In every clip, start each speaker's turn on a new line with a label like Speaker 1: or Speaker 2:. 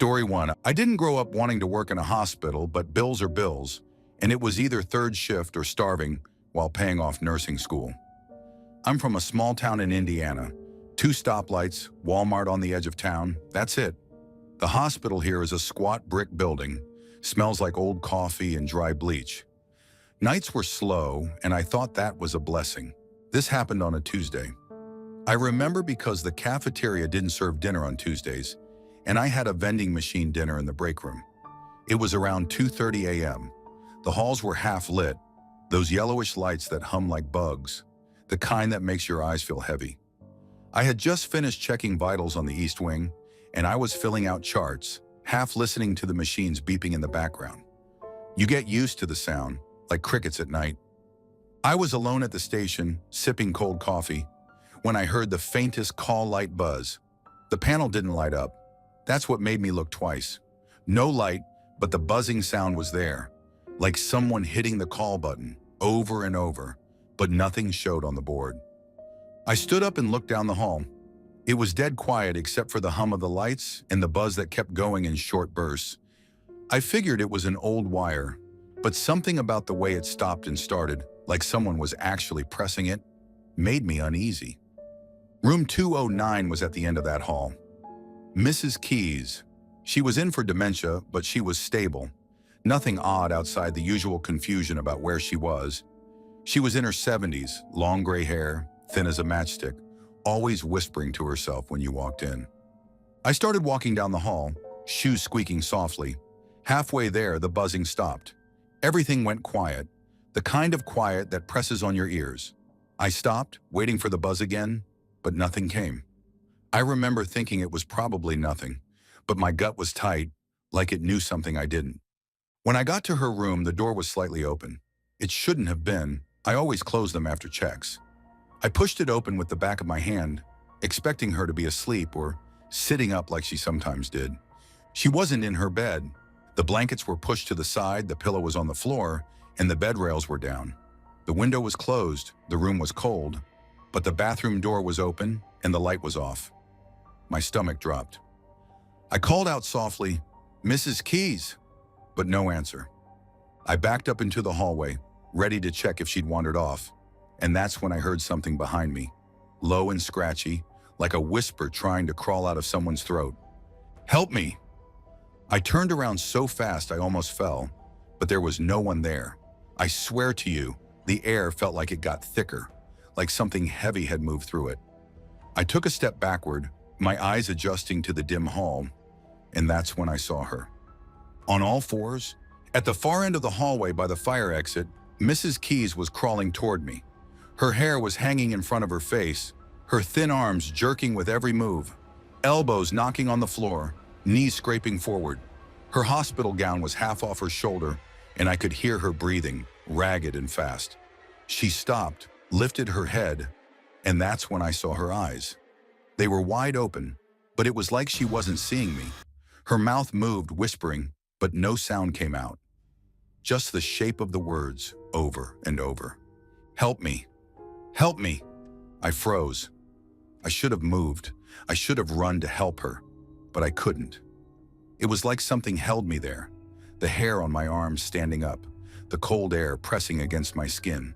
Speaker 1: Story 1. I didn't grow up wanting to work in a hospital, but bills are bills, and it was either third shift or starving while paying off nursing school. I'm from a small town in Indiana. 2 stoplights, Walmart on the edge of town, that's it. The hospital here is a squat brick building, smells like old coffee and dry bleach. Nights were slow, and I thought that was a blessing. This happened on a Tuesday. I remember because the cafeteria didn't serve dinner on Tuesdays, and I had a vending machine dinner in the break room. It was around 2:30 a.m. The halls were half lit, those yellowish lights that hum like bugs, the kind that makes your eyes feel heavy. I had just finished checking vitals on the East Wing, and I was filling out charts, half listening to the machines beeping in the background. You get used to the sound, like crickets at night. I was alone at the station, sipping cold coffee, when I heard the faintest call light buzz. The panel didn't light up. That's what made me look twice. No light, but the buzzing sound was there, like someone hitting the call button over and over, but nothing showed on the board. I stood up and looked down the hall. It was dead quiet except for the hum of the lights and the buzz that kept going in short bursts. I figured it was an old wire, but something about the way it stopped and started, like someone was actually pressing it, made me uneasy. Room 209 was at the end of that hall. Mrs. Keys. She was in for dementia, but she was stable. Nothing odd outside the usual confusion about where she was. She was in her 70s, long gray hair, thin as a matchstick, always whispering to herself when you walked in. I started walking down the hall, shoes squeaking softly. Halfway there, the buzzing stopped. Everything went quiet, the kind of quiet that presses on your ears. I stopped, waiting for the buzz again, but nothing came. I remember thinking it was probably nothing, but my gut was tight, like it knew something I didn't. When I got to her room, the door was slightly open. It shouldn't have been. I always close them after checks. I pushed it open with the back of my hand, expecting her to be asleep or sitting up like she sometimes did. She wasn't in her bed. The blankets were pushed to the side, the pillow was on the floor, and the bed rails were down. The window was closed, the room was cold, but the bathroom door was open and the light was off. My stomach dropped. I called out softly, "Mrs. Keys," but no answer. I backed up into the hallway, ready to check if she'd wandered off, and that's when I heard something behind me, low and scratchy, like a whisper trying to crawl out of someone's throat. "Help me!" I turned around so fast I almost fell, but there was no one there. I swear to you, the air felt like it got thicker, like something heavy had moved through it. I took a step backward, my eyes adjusting to the dim hall, and that's when I saw her. On all fours, at the far end of the hallway by the fire exit, Mrs. Keys was crawling toward me. Her hair was hanging in front of her face, her thin arms jerking with every move, elbows knocking on the floor, knees scraping forward. Her hospital gown was half off her shoulder, and I could hear her breathing, ragged and fast. She stopped, lifted her head, and that's when I saw her eyes. They were wide open, but it was like she wasn't seeing me. Her mouth moved, whispering, but no sound came out. Just the shape of the words, over and over. "Help me! Help me!" I froze. I should have moved. I should have run to help her, but I couldn't. It was like something held me there, the hair on my arms standing up, the cold air pressing against my skin.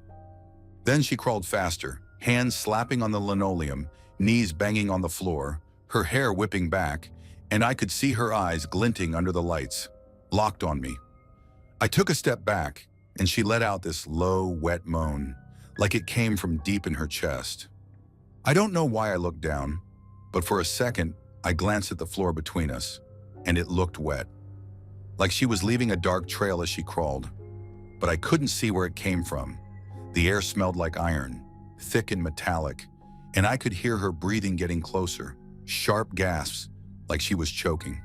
Speaker 1: Then she crawled faster, hands slapping on the linoleum, knees banging on the floor, her hair whipping back, and I could see her eyes glinting under the lights, locked on me. I took a step back, and she let out this low, wet moan, like it came from deep in her chest. I don't know why I looked down, but for a second, I glanced at the floor between us, and it looked wet, like she was leaving a dark trail as she crawled. But I couldn't see where it came from. The air smelled like iron, thick and metallic, and I could hear her breathing getting closer, sharp gasps, like she was choking.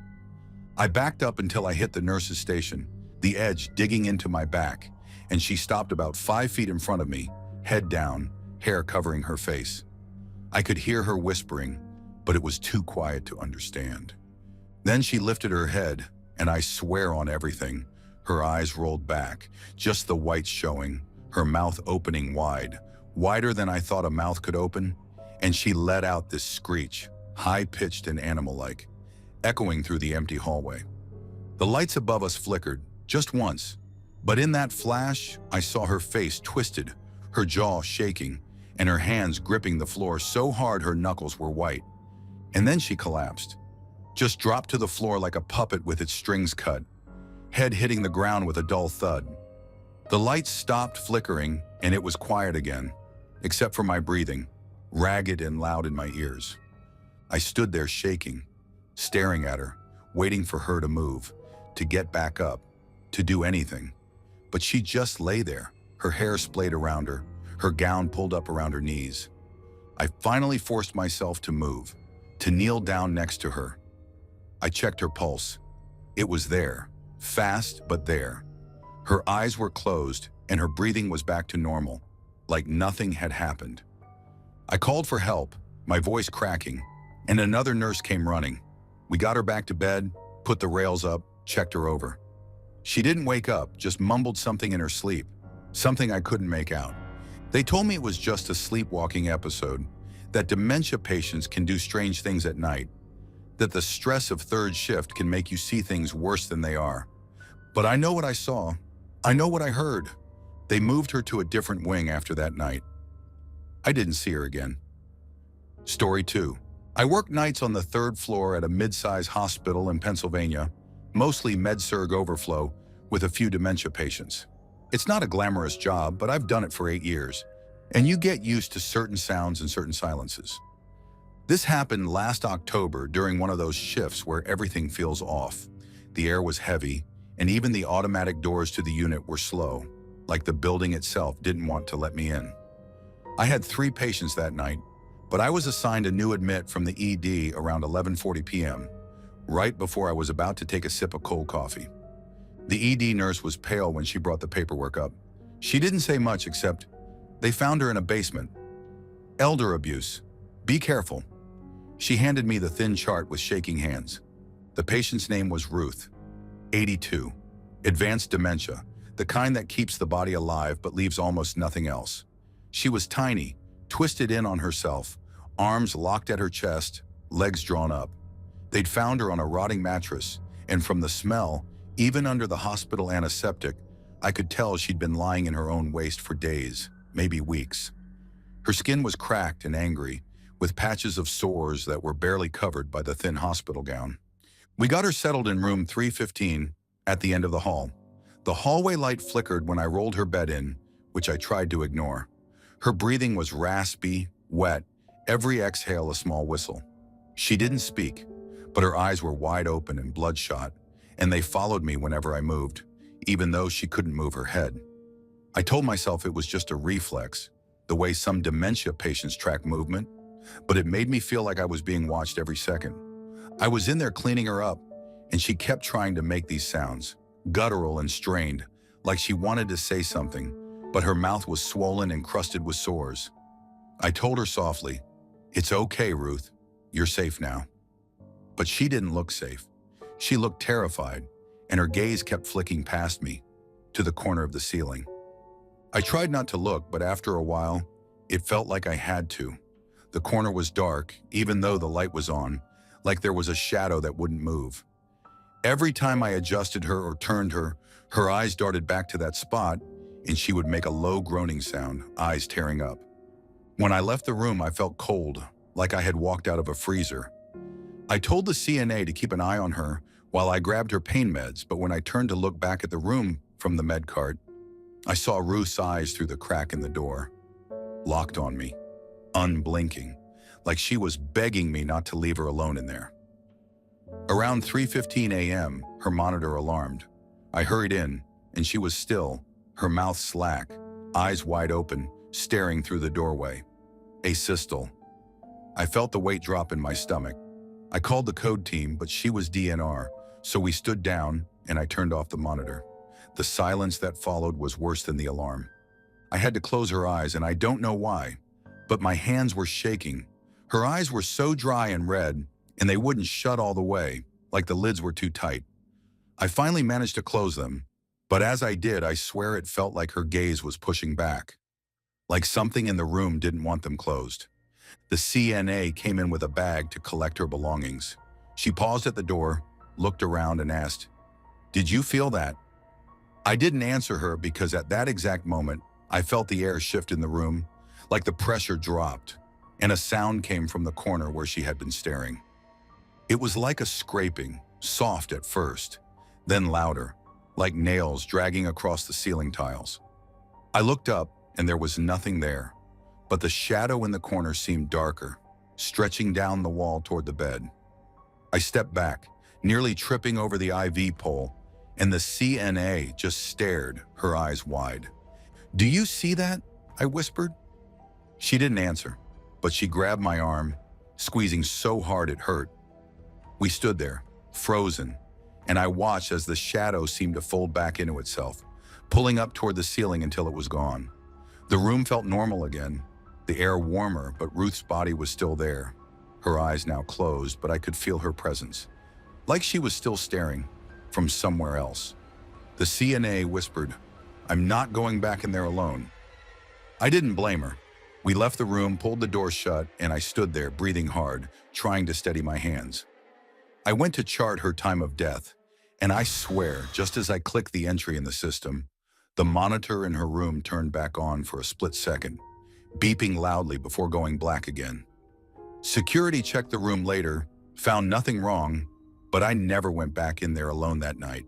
Speaker 1: I backed up until I hit the nurse's station, the edge digging into my back, and she stopped about 5 feet in front of me, head down, hair covering her face. I could hear her whispering, but it was too quiet to understand. Then she lifted her head, and I swear on everything, her eyes rolled back, just the whites showing, her mouth opening wide, wider than I thought a mouth could open, and she let out this screech, high-pitched and animal-like. echoing through the empty hallway. The lights above us flickered, just once, but in that flash, I saw her face twisted, her jaw shaking, and her hands gripping the floor so hard her knuckles were white. And then she collapsed, just dropped to the floor like a puppet with its strings cut, head hitting the ground with a dull thud. The lights stopped flickering, and it was quiet again, except for my breathing, ragged and loud in my ears. I stood there shaking, staring at her, waiting for her to move, to get back up, to do anything. But she just lay there, her hair splayed around her, her gown pulled up around her knees. I finally forced myself to move, to kneel down next to her. I checked her pulse. It was there, fast but there. Her eyes were closed and her breathing was back to normal, like nothing had happened. I called for help, my voice cracking, and another nurse came running. We got her back to bed, put the rails up, checked her over. She didn't wake up, just mumbled something in her sleep, something I couldn't make out. They told me it was just a sleepwalking episode, that dementia patients can do strange things at night, that the stress of third shift can make you see things worse than they are. But I know what I saw. I know what I heard. They moved her to a different wing after that night. I didn't see her again. Story 2. I worked nights on the 3rd floor at a mid-size hospital in Pennsylvania, mostly med-surg overflow with a few dementia patients. It's not a glamorous job, but I've done it for 8 years, and you get used to certain sounds and certain silences. This happened last October during one of those shifts where everything feels off. The air was heavy, and even the automatic doors to the unit were slow, like the building itself didn't want to let me in. I had 3 patients that night, but I was assigned a new admit from the ED around 11:40 p.m., right before I was about to take a sip of cold coffee. The ED nurse was pale when she brought the paperwork up. She didn't say much except, "They found her in a basement. Elder abuse. Be careful." She handed me the thin chart with shaking hands. The patient's name was Ruth, 82. Advanced dementia, the kind that keeps the body alive but leaves almost nothing else. She was tiny, twisted in on herself, arms locked at her chest, legs drawn up. They'd found her on a rotting mattress, and from the smell, even under the hospital antiseptic, I could tell she'd been lying in her own waste for days, maybe weeks. Her skin was cracked and angry, with patches of sores that were barely covered by the thin hospital gown. We got her settled in room 315 at the end of the hall. The hallway light flickered when I rolled her bed in, which I tried to ignore. Her breathing was raspy, wet, every exhale a small whistle. She didn't speak, but her eyes were wide open and bloodshot, and they followed me whenever I moved, even though she couldn't move her head. I told myself it was just a reflex, the way some dementia patients track movement, but it made me feel like I was being watched every second. I was in there cleaning her up, and she kept trying to make these sounds, guttural and strained, like she wanted to say something, but her mouth was swollen and crusted with sores. I told her softly, "It's okay, Ruth. You're safe now." But she didn't look safe. She looked terrified, and her gaze kept flicking past me, to the corner of the ceiling. I tried not to look, but after a while, it felt like I had to. The corner was dark, even though the light was on, like there was a shadow that wouldn't move. Every time I adjusted her or turned her, her eyes darted back to that spot, and she would make a low groaning sound, eyes tearing up. When I left the room, I felt cold, like I had walked out of a freezer. I told the CNA to keep an eye on her while I grabbed her pain meds, but when I turned to look back at the room from the med cart, I saw Ruth's eyes through the crack in the door, locked on me, unblinking, like she was begging me not to leave her alone in there. Around 3:15 a.m., her monitor alarmed. I hurried in, and she was still, her mouth slack, eyes wide open, staring through the doorway. Asystole. I felt the weight drop in my stomach. I called the code team, but she was DNR, so we stood down, and I turned off the monitor. The silence that followed was worse than the alarm. I had to close her eyes, and I don't know why, but my hands were shaking. Her eyes were so dry and red, and they wouldn't shut all the way, like the lids were too tight. I finally managed to close them, but as I did, I swear it felt like her gaze was pushing back, like something in the room didn't want them closed. The CNA came in with a bag to collect her belongings. She paused at the door, looked around and asked, "Did you feel that?" I didn't answer her because at that exact moment, I felt the air shift in the room, like the pressure dropped, and a sound came from the corner where she had been staring. It was like a scraping, soft at first, then louder, like nails dragging across the ceiling tiles. I looked up and there was nothing there, but the shadow in the corner seemed darker, stretching down the wall toward the bed. I stepped back, nearly tripping over the IV pole, and the CNA just stared, her eyes wide. "Do you see that?" I whispered. She didn't answer, but she grabbed my arm, squeezing so hard it hurt. We stood there, frozen, and I watched as the shadow seemed to fold back into itself, pulling up toward the ceiling until it was gone. The room felt normal again, the air warmer, but Ruth's body was still there. Her eyes now closed, but I could feel her presence, like she was still staring from somewhere else. The CNA whispered, "I'm not going back in there alone." I didn't blame her. We left the room, pulled the door shut, and I stood there, breathing hard, trying to steady my hands. I went to chart her time of death, and I swear, just as I clicked the entry in the system, the monitor in her room turned back on for a split second, beeping loudly before going black again. Security checked the room later, found nothing wrong, but I never went back in there alone that night.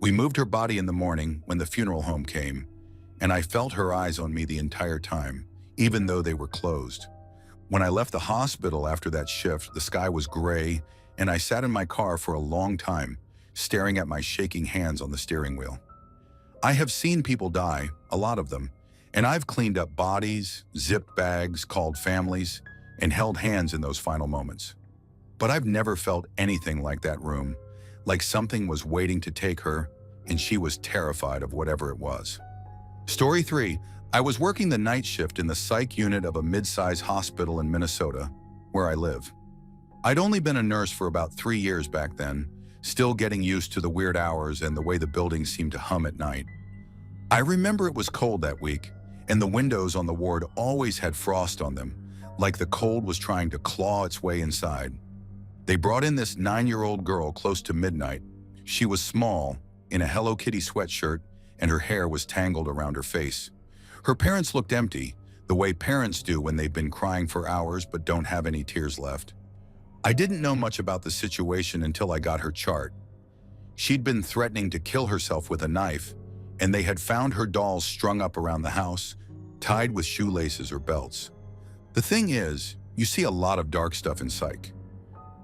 Speaker 1: We moved her body in the morning when the funeral home came, and I felt her eyes on me the entire time, even though they were closed. When I left the hospital after that shift, the sky was gray, and I sat in my car for a long time, staring at my shaking hands on the steering wheel. I have seen people die, a lot of them, and I've cleaned up bodies, zipped bags, called families, and held hands in those final moments. But I've never felt anything like that room, like something was waiting to take her, and she was terrified of whatever it was. Story 3. I was working the night shift in the psych unit of a mid-sized hospital in Minnesota, where I live. I'd only been a nurse for about 3 years back then, still getting used to the weird hours and the way the building seemed to hum at night. I remember it was cold that week, and the windows on the ward always had frost on them, like the cold was trying to claw its way inside. They brought in this 9-year-old girl close to midnight. She was small, in a Hello Kitty sweatshirt, and her hair was tangled around her face. Her parents looked empty, the way parents do when they've been crying for hours but don't have any tears left. I didn't know much about the situation until I got her chart. She'd been threatening to kill herself with a knife, and they had found her dolls strung up around the house, tied with shoelaces or belts. The thing is, you see a lot of dark stuff in psych.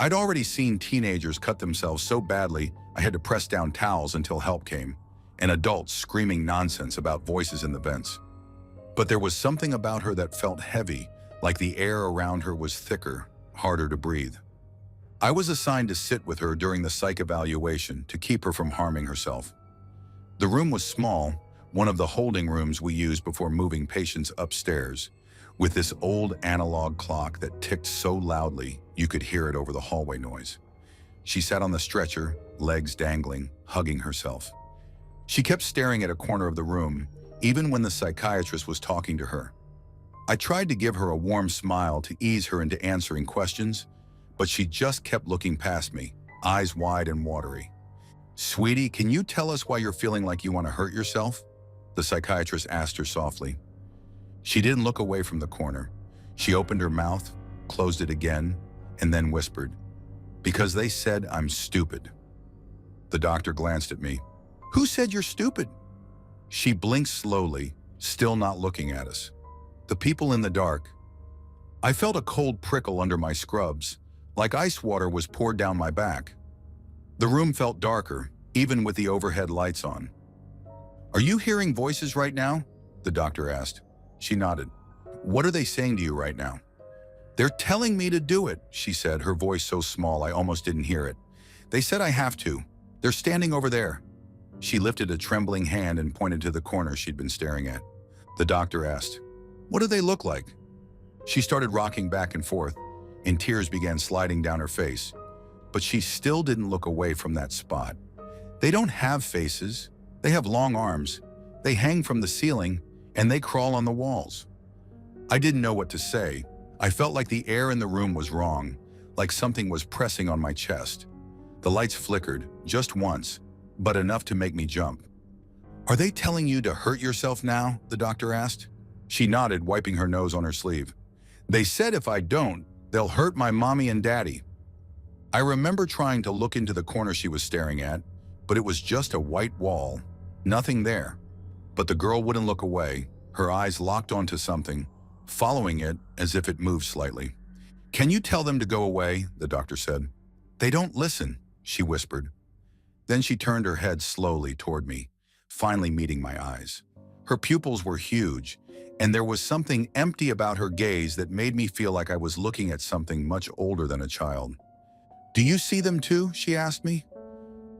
Speaker 1: I'd already seen teenagers cut themselves so badly I had to press down towels until help came, and adults screaming nonsense about voices in the vents. But there was something about her that felt heavy, like the air around her was thicker, harder to breathe. I was assigned to sit with her during the psych evaluation to keep her from harming herself. The room was small, one of the holding rooms we used before moving patients upstairs, with this old analog clock that ticked so loudly you could hear it over the hallway noise. She sat on the stretcher, legs dangling, hugging herself. She kept staring at a corner of the room, even when the psychiatrist was talking to her. I tried to give her a warm smile to ease her into answering questions, but she just kept looking past me, eyes wide and watery. "Sweetie, can you tell us why you're feeling like you want to hurt yourself?" the psychiatrist asked her softly. She didn't look away from the corner. She opened her mouth, closed it again, and then whispered, "Because they said I'm stupid." The doctor glanced at me. "Who said you're stupid?" She blinked slowly, still not looking at us. "The people in the dark." I felt a cold prickle under my scrubs, like ice water was poured down my back. The room felt darker, even with the overhead lights on. "Are you hearing voices right now?" the doctor asked. She nodded. "What are they saying to you right now?" "They're telling me to do it," she said, her voice so small I almost didn't hear it. "They said I have to. They're standing over there." She lifted a trembling hand and pointed to the corner she'd been staring at. The doctor asked, "What do they look like?" She started rocking back and forth, and tears began sliding down her face. But she still didn't look away from that spot. "They don't have faces. They have long arms. They hang from the ceiling, and they crawl on the walls." I didn't know what to say. I felt like the air in the room was wrong, like something was pressing on my chest. The lights flickered, just once, but enough to make me jump. "Are they telling you to hurt yourself now?" the doctor asked. She nodded, wiping her nose on her sleeve. "They said if I don't, they'll hurt my mommy and daddy." I remember trying to look into the corner she was staring at, but it was just a white wall, nothing there. But the girl wouldn't look away, her eyes locked onto something, following it as if it moved slightly. "Can you tell them to go away?" the doctor said. "They don't listen," she whispered. Then she turned her head slowly toward me, finally meeting my eyes. Her pupils were huge, and there was something empty about her gaze that made me feel like I was looking at something much older than a child. "Do you see them too?" she asked me.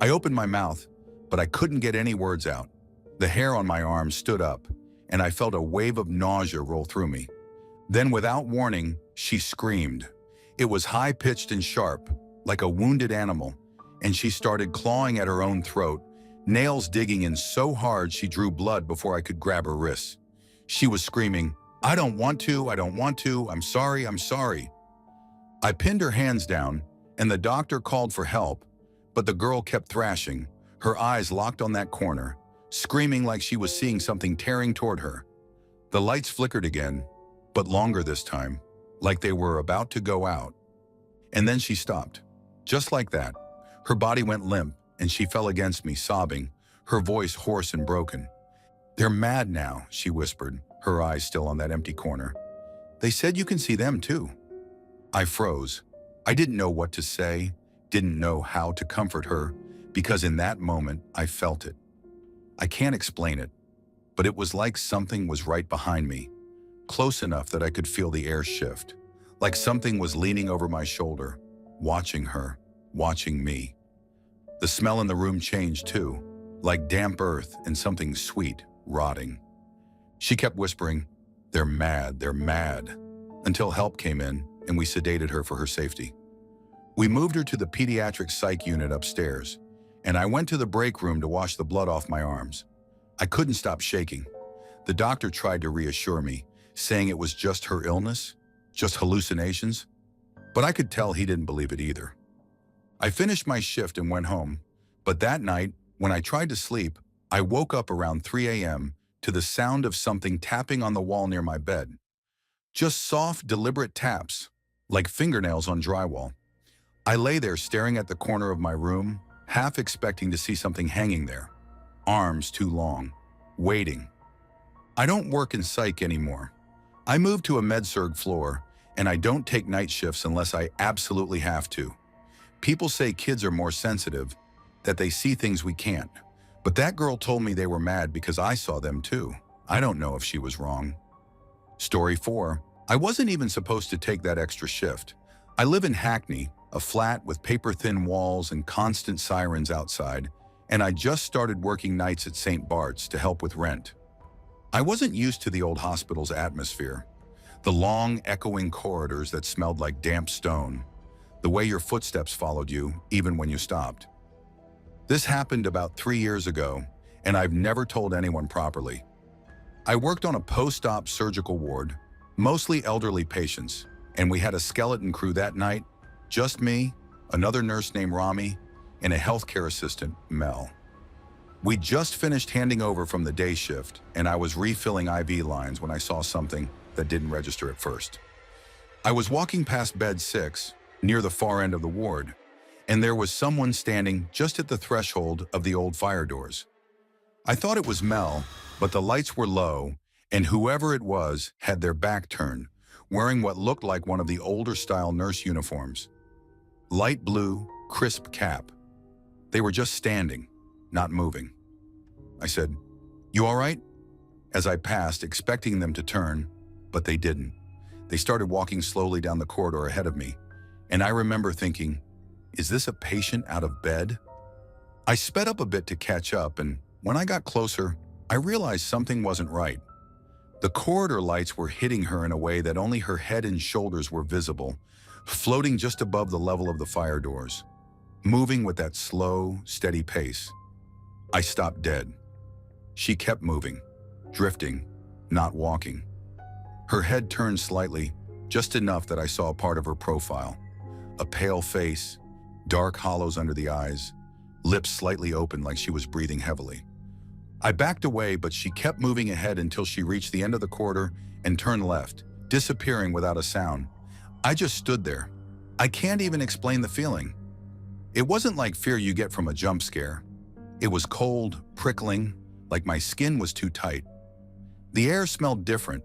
Speaker 1: I opened my mouth, but I couldn't get any words out. The hair on my arm stood up, and I felt a wave of nausea roll through me. Then, without warning, she screamed. It was high-pitched and sharp, like a wounded animal, and she started clawing at her own throat, nails digging in so hard she drew blood before I could grab her wrists. She was screaming, "I don't want to, I don't want to, I'm sorry, I'm sorry." I pinned her hands down, and the doctor called for help, but the girl kept thrashing, her eyes locked on that corner, screaming like she was seeing something tearing toward her. The lights flickered again, but longer this time, like they were about to go out. And then she stopped. Just like that, her body went limp, and she fell against me, sobbing, her voice hoarse and broken. "They're mad now," she whispered, her eyes still on that empty corner. "They said you can see them too." I froze. I didn't know what to say, didn't know how to comfort her, because in that moment, I felt it. I can't explain it, but it was like something was right behind me, close enough that I could feel the air shift, like something was leaning over my shoulder, watching her, watching me. The smell in the room changed too, like damp earth and something sweet, rotting. She kept whispering, they're mad," until help came in and we sedated her for her safety. We moved her to the pediatric psych unit upstairs, and I went to the break room to wash the blood off my arms. I couldn't stop shaking. The doctor tried to reassure me, saying it was just her illness, just hallucinations, but I could tell he didn't believe it either. I finished my shift and went home, but that night, when I tried to sleep, I woke up around 3 a.m. to the sound of something tapping on the wall near my bed. Just soft, deliberate taps, like fingernails on drywall. I lay there staring at the corner of my room, half expecting to see something hanging there, arms too long, waiting. I don't work in psych anymore. I moved to a med-surg floor, and I don't take night shifts unless I absolutely have to. People say kids are more sensitive, that they see things we can't. But that girl told me they were mad because I saw them too. I don't know if she was wrong. Story 4. I wasn't even supposed to take that extra shift. I live in Hackney, a flat with paper-thin walls and constant sirens outside, and I just started working nights at St. Bart's to help with rent. I wasn't used to the old hospital's atmosphere. The long, echoing corridors that smelled like damp stone. The way your footsteps followed you, even when you stopped. This happened about 3 years ago, and I've never told anyone properly. I worked on a post-op surgical ward, mostly elderly patients, and we had a skeleton crew that night, just me, another nurse named Rami, and a healthcare assistant, Mel. We just finished handing over from the day shift, and I was refilling IV lines when I saw something that didn't register at first. I was walking past bed 6, near the far end of the ward, and there was someone standing just at the threshold of the old fire doors. I thought it was Mel, but the lights were low, and whoever it was had their back turned, wearing what looked like one of the older-style nurse uniforms. Light blue, crisp cap. They were just standing, not moving. I said, "You all right?" As I passed, expecting them to turn, but they didn't. They started walking slowly down the corridor ahead of me, and I remember thinking, is this a patient out of bed? I sped up a bit to catch up, and when I got closer, I realized something wasn't right. The corridor lights were hitting her in a way that only her head and shoulders were visible, floating just above the level of the fire doors, moving with that slow, steady pace. I stopped dead. She kept moving, drifting, not walking. Her head turned slightly, just enough that I saw part of her profile. a pale face, dark hollows under the eyes, lips slightly open like she was breathing heavily. I backed away, but she kept moving ahead until she reached the end of the corridor and turned left, disappearing without a sound. I just stood there. I can't even explain the feeling. It wasn't like fear you get from a jump scare. It was cold, prickling, like my skin was too tight. The air smelled different,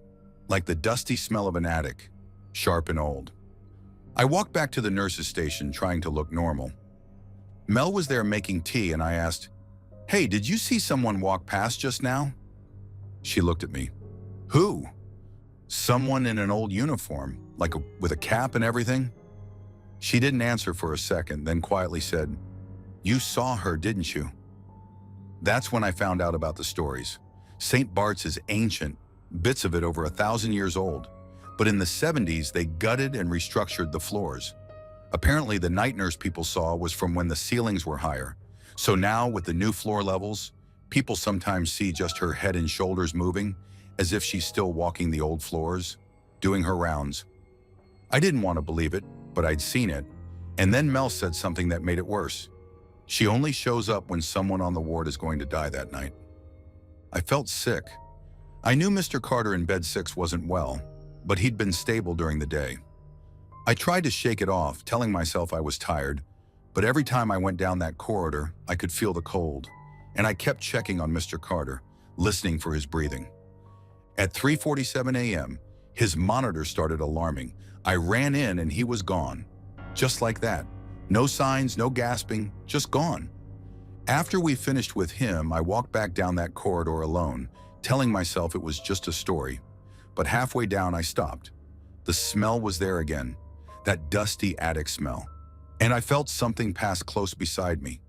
Speaker 1: like the dusty smell of an attic, sharp and old. I walked back to the nurse's station trying to look normal. Mel was there making tea and I asked, "Hey, did you see someone walk past just now?" She looked at me. "Who?" "Someone in an old uniform, with a cap and everything." She didn't answer for a second, then quietly said, "You saw her, didn't you?" That's when I found out about the stories. St. Bart's is ancient, bits of it over 1,000 years old. But in the 70s, they gutted and restructured the floors. Apparently, the night nurse people saw was from when the ceilings were higher. So now, with the new floor levels, people sometimes see just her head and shoulders moving, as if she's still walking the old floors, doing her rounds. I didn't want to believe it, but I'd seen it. And then Mel said something that made it worse. She only shows up when someone on the ward is going to die that night. I felt sick. I knew Mr. Carter in bed 6 wasn't well, but he'd been stable during the day. I tried to shake it off, telling myself I was tired, but every time I went down that corridor, I could feel the cold, and I kept checking on Mr. Carter, listening for his breathing. At 3:47 a.m., his monitor started alarming. I ran in and he was gone. Just like that. No signs, no gasping, just gone. After we finished with him, I walked back down that corridor alone, telling myself it was just a story. But halfway down, I stopped. The smell was there again, that dusty attic smell. And I felt something pass close beside me.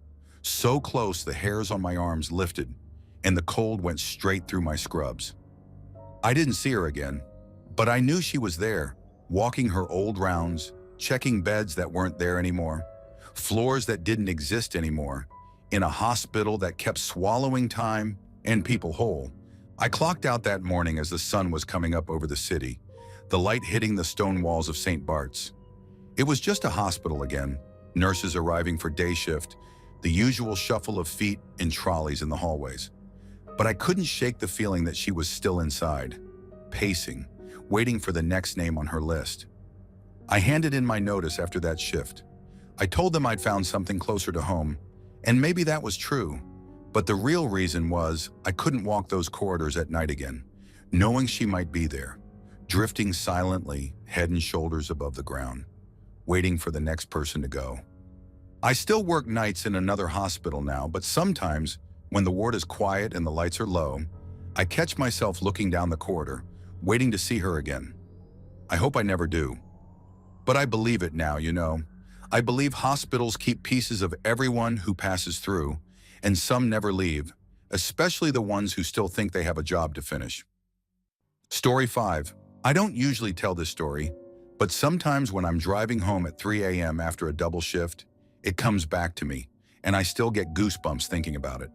Speaker 1: So close, the hairs on my arms lifted, and the cold went straight through my scrubs. I didn't see her again, but I knew she was there, walking her old rounds, checking beds that weren't there anymore, floors that didn't exist anymore, in a hospital that kept swallowing time and people whole. I clocked out that morning as the sun was coming up over the city, the light hitting the stone walls of St. Bart's. It was just a hospital again, nurses arriving for day shift, the usual shuffle of feet in trolleys in the hallways. But I couldn't shake the feeling that she was still inside, pacing, waiting for the next name on her list. I handed in my notice after that shift. I told them I'd found something closer to home, and maybe that was true. But the real reason was I couldn't walk those corridors at night again, knowing she might be there, drifting silently, head and shoulders above the ground, waiting for the next person to go. I still work nights in another hospital now, but sometimes, when the ward is quiet and the lights are low, I catch myself looking down the corridor, waiting to see her again. I hope I never do. But I believe it now, you know. I believe hospitals keep pieces of everyone who passes through, and some never leave, especially the ones who still think they have a job to finish. Story 5. I don't usually tell this story, but sometimes when I'm driving home at 3 a.m. after a double shift, it comes back to me, and I still get goosebumps thinking about it.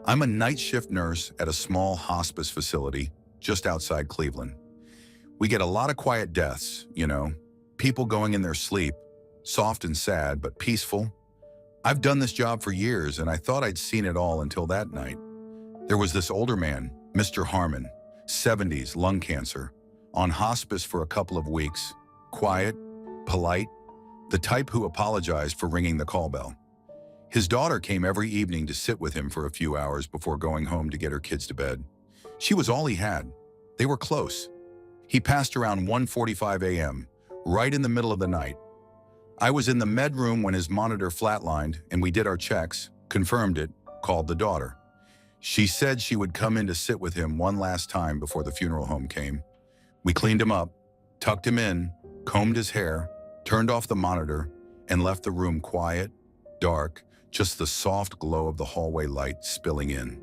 Speaker 1: I'm a night shift nurse at a small hospice facility just outside Cleveland. We get a lot of quiet deaths, you know, people going in their sleep, soft and sad, but peaceful. I've done this job for years, and I thought I'd seen it all until that night. There was this older man, Mr. Harmon, 70s, lung cancer, on hospice for a couple of weeks, quiet, polite, the type who apologized for ringing the call bell. His daughter came every evening to sit with him for a few hours before going home to get her kids to bed. She was all he had. They were close. He passed around 1:45 a.m., right in the middle of the night. I was in the med room when his monitor flatlined, and we did our checks, confirmed it, called the daughter. She said she would come in to sit with him one last time before the funeral home came. We cleaned him up, tucked him in, combed his hair, turned off the monitor, and left the room quiet, dark, just the soft glow of the hallway light spilling in.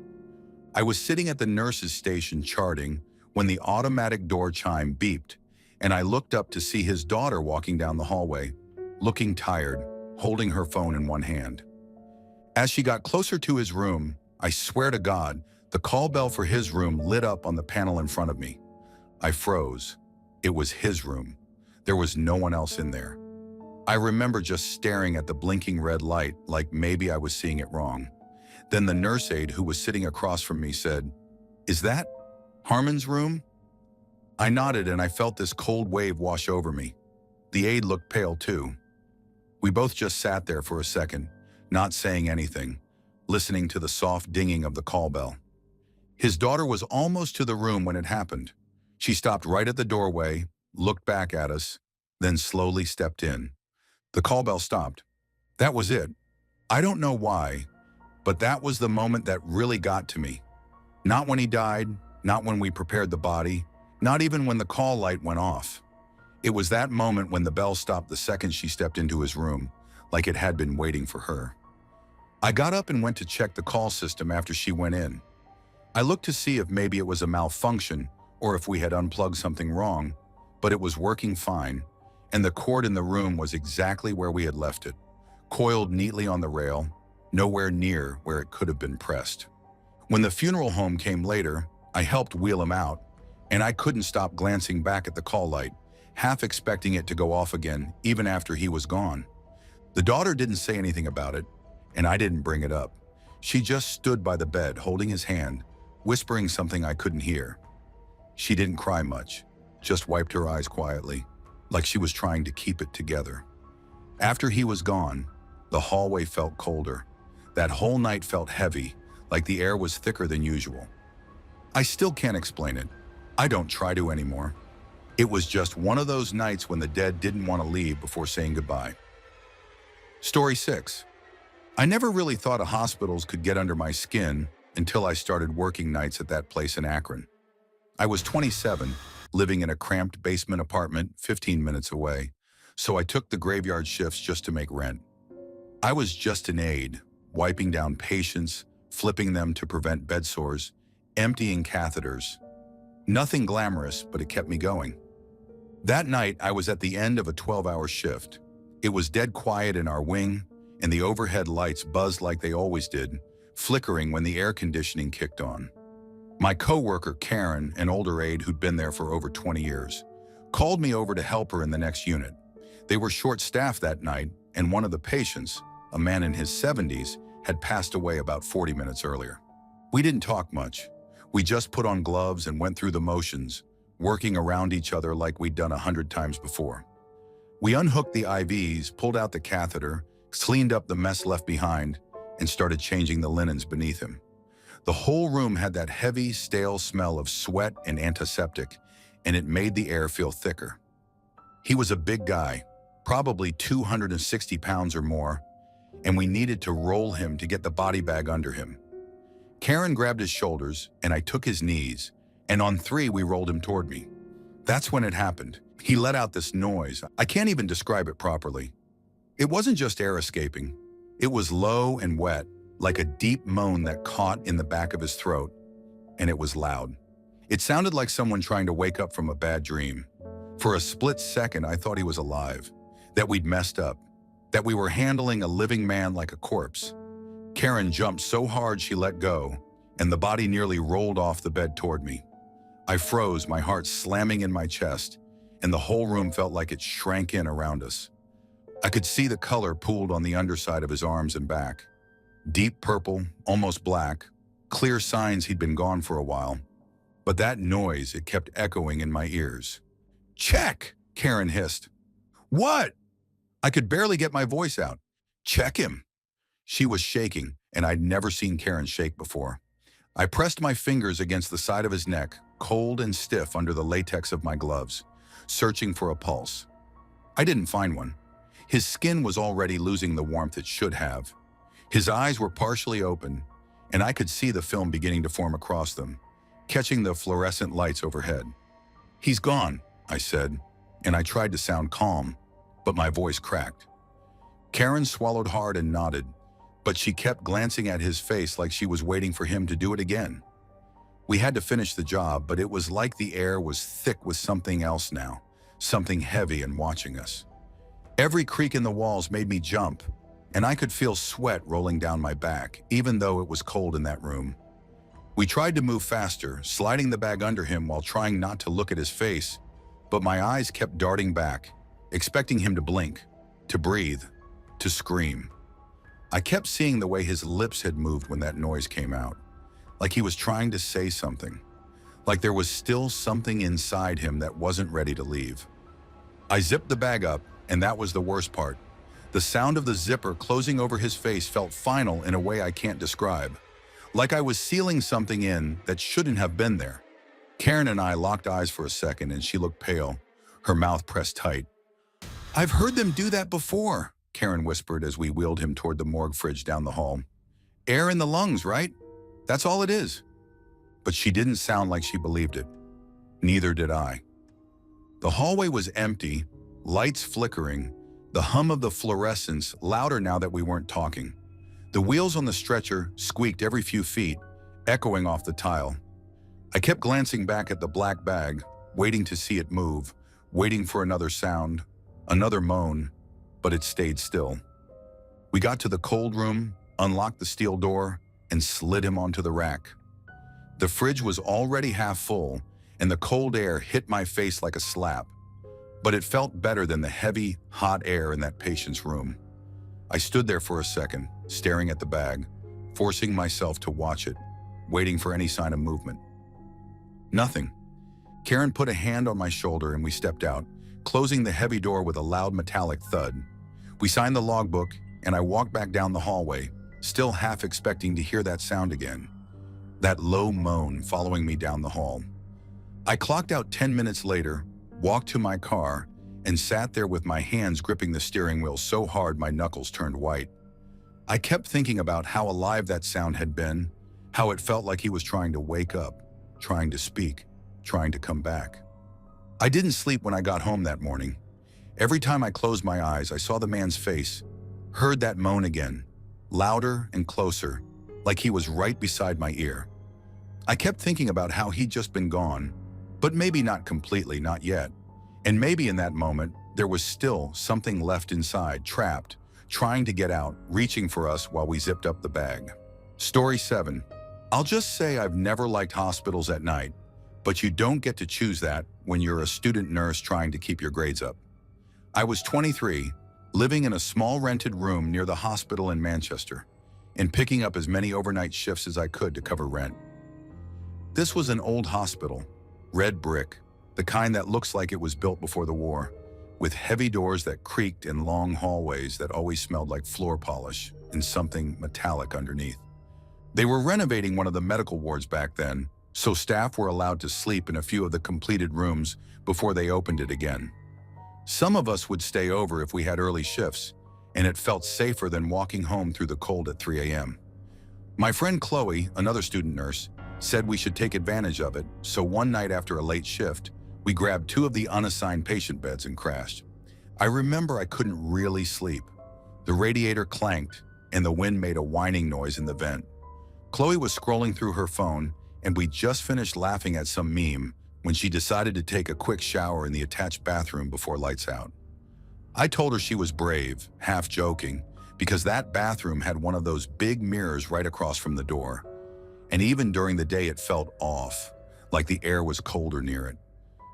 Speaker 1: I was sitting at the nurse's station charting when the automatic door chime beeped, and I looked up to see his daughter walking down the hallway, looking tired, holding her phone in one hand. As she got closer to his room, I swear to God, the call bell for his room lit up on the panel in front of me. I froze. It was his room. There was no one else in there. I remember just staring at the blinking red light like maybe I was seeing it wrong. Then the nurse aide who was sitting across from me said, "Is that Harmon's room?" I nodded and I felt this cold wave wash over me. The aide looked pale too. We both just sat there for a second, not saying anything, listening to the soft dinging of the call bell. His daughter was almost to the room when it happened. She stopped right at the doorway, looked back at us, then slowly stepped in. The call bell stopped. That was it. I don't know why, but that was the moment that really got to me. Not when he died, not when we prepared the body, not even when the call light went off. It was that moment when the bell stopped the second she stepped into his room, like it had been waiting for her. I got up and went to check the call system after she went in. I looked to see if maybe it was a malfunction or if we had unplugged something wrong, but it was working fine, and the cord in the room was exactly where we had left it, coiled neatly on the rail, nowhere near where it could have been pressed. When the funeral home came later, I helped wheel him out, and I couldn't stop glancing back at the call light, half expecting it to go off again even after he was gone. The daughter didn't say anything about it, and I didn't bring it up. She just stood by the bed holding his hand, whispering something I couldn't hear. She didn't cry much, just wiped her eyes quietly, like she was trying to keep it together. After he was gone, the hallway felt colder. That whole night felt heavy, like the air was thicker than usual. I still can't explain it. I don't try to anymore. It was just one of those nights when the dead didn't want to leave before saying goodbye. Story 6. I never really thought hospitals could get under my skin until I started working nights at that place in Akron. I was 27, living in a cramped basement apartment 15 minutes away, so I took the graveyard shifts just to make rent. I was just an aide, wiping down patients, flipping them to prevent bed sores, emptying catheters. Nothing glamorous, but it kept me going. That night, I was at the end of a 12-hour shift. It was dead quiet in our wing, and the overhead lights buzzed like they always did, flickering when the air conditioning kicked on. My coworker, Karen, an older aide who'd been there for over 20 years, called me over to help her in the next unit. They were short-staffed that night, and one of the patients, a man in his 70s, had passed away about 40 minutes earlier. We didn't talk much. We just put on gloves and went through the motions, working around each other like we'd done 100 times before. We unhooked the IVs, pulled out the catheter, cleaned up the mess left behind, and started changing the linens beneath him. The whole room had that heavy, stale smell of sweat and antiseptic, and it made the air feel thicker. He was a big guy, probably 260 pounds or more, and we needed to roll him to get the body bag under him. Karen grabbed his shoulders, and I took his knees, and on 3 we rolled him toward me. That's when it happened. He let out this noise. I can't even describe it properly. It wasn't just air escaping. It was low and wet, like a deep moan that caught in the back of his throat, and it was loud. It sounded like someone trying to wake up from a bad dream. For a split second, I thought he was alive, that we'd messed up, that we were handling a living man like a corpse. Karen jumped so hard she let go, and the body nearly rolled off the bed toward me. I froze, my heart slamming in my chest, and the whole room felt like it shrank in around us. I could see the color pooled on the underside of his arms and back. Deep purple, almost black, clear signs he'd been gone for a while. But that noise, it kept echoing in my ears. "Check!" Karen hissed. "What?" I could barely get my voice out. "Check him." She was shaking, and I'd never seen Karen shake before. I pressed my fingers against the side of his neck, cold and stiff under the latex of my gloves, searching for a pulse. I didn't find one. His skin was already losing the warmth it should have. His eyes were partially open, and I could see the film beginning to form across them, catching the fluorescent lights overhead. "He's gone," I said, and I tried to sound calm, but my voice cracked. Karen swallowed hard and nodded, but she kept glancing at his face like she was waiting for him to do it again. We had to finish the job, but it was like the air was thick with something else now, something heavy and watching us. Every creak in the walls made me jump, and I could feel sweat rolling down my back, even though it was cold in that room. We tried to move faster, sliding the bag under him while trying not to look at his face, but my eyes kept darting back, expecting him to blink. to breathe, to scream. I kept seeing the way his lips had moved when that noise came out, like he was trying to say something, like there was still something inside him that wasn't ready to leave. I zipped the bag up, and that was the worst part. The sound of the zipper closing over his face felt final in a way I can't describe, like I was sealing something in that shouldn't have been there. Karen and I locked eyes for a second, and she looked pale, her mouth pressed tight. "I've heard them do that before," Karen whispered as we wheeled him toward the morgue fridge down the hall. "Air in the lungs, right? That's all it is." But she didn't sound like she believed it. Neither did I. The hallway was empty, lights flickering, the hum of the fluorescence louder now that we weren't talking. The wheels on the stretcher squeaked every few feet, echoing off the tile. I kept glancing back at the black bag, waiting to see it move, waiting for another sound, another moan, but it stayed still. We got to the cold room, unlocked the steel door, and slid him onto the rack. The fridge was already half full, and the cold air hit my face like a slap. But it felt better than the heavy, hot air in that patient's room. I stood there for a second, staring at the bag, forcing myself to watch it, waiting for any sign of movement. Nothing. Karen put a hand on my shoulder and we stepped out, closing the heavy door with a loud metallic thud. We signed the logbook, and I walked back down the hallway, still half expecting to hear that sound again. That low moan following me down the hall. I clocked out 10 minutes later, walked to my car, and sat there with my hands gripping the steering wheel so hard my knuckles turned white. I kept thinking about how alive that sound had been, how it felt like he was trying to wake up, trying to speak, trying to come back. I didn't sleep when I got home that morning. Every time I closed my eyes, I saw the man's face, heard that moan again, louder and closer, like he was right beside my ear. I kept thinking about how he'd just been gone, but maybe not completely, not yet. And maybe in that moment, there was still something left inside, trapped, trying to get out, reaching for us while we zipped up the bag. Story 7. I'll just say I've never liked hospitals at night, but you don't get to choose that when you're a student nurse trying to keep your grades up. I was 23, living in a small rented room near the hospital in Manchester, and picking up as many overnight shifts as I could to cover rent. This was an old hospital, red brick, the kind that looks like it was built before the war, with heavy doors that creaked and long hallways that always smelled like floor polish and something metallic underneath. They were renovating one of the medical wards back then, so staff were allowed to sleep in a few of the completed rooms before they opened it again. Some of us would stay over if we had early shifts, and it felt safer than walking home through the cold at 3 a.m. My friend Chloe, another student nurse, said we should take advantage of it, so one night after a late shift, we grabbed 2 of the unassigned patient beds and crashed. I remember I couldn't really sleep. The radiator clanked, and the wind made a whining noise in the vent. Chloe was scrolling through her phone, and we just finished laughing at some meme when she decided to take a quick shower in the attached bathroom before lights out. I told her she was brave, half joking, because that bathroom had one of those big mirrors right across from the door. And even during the day it felt off, like the air was colder near it.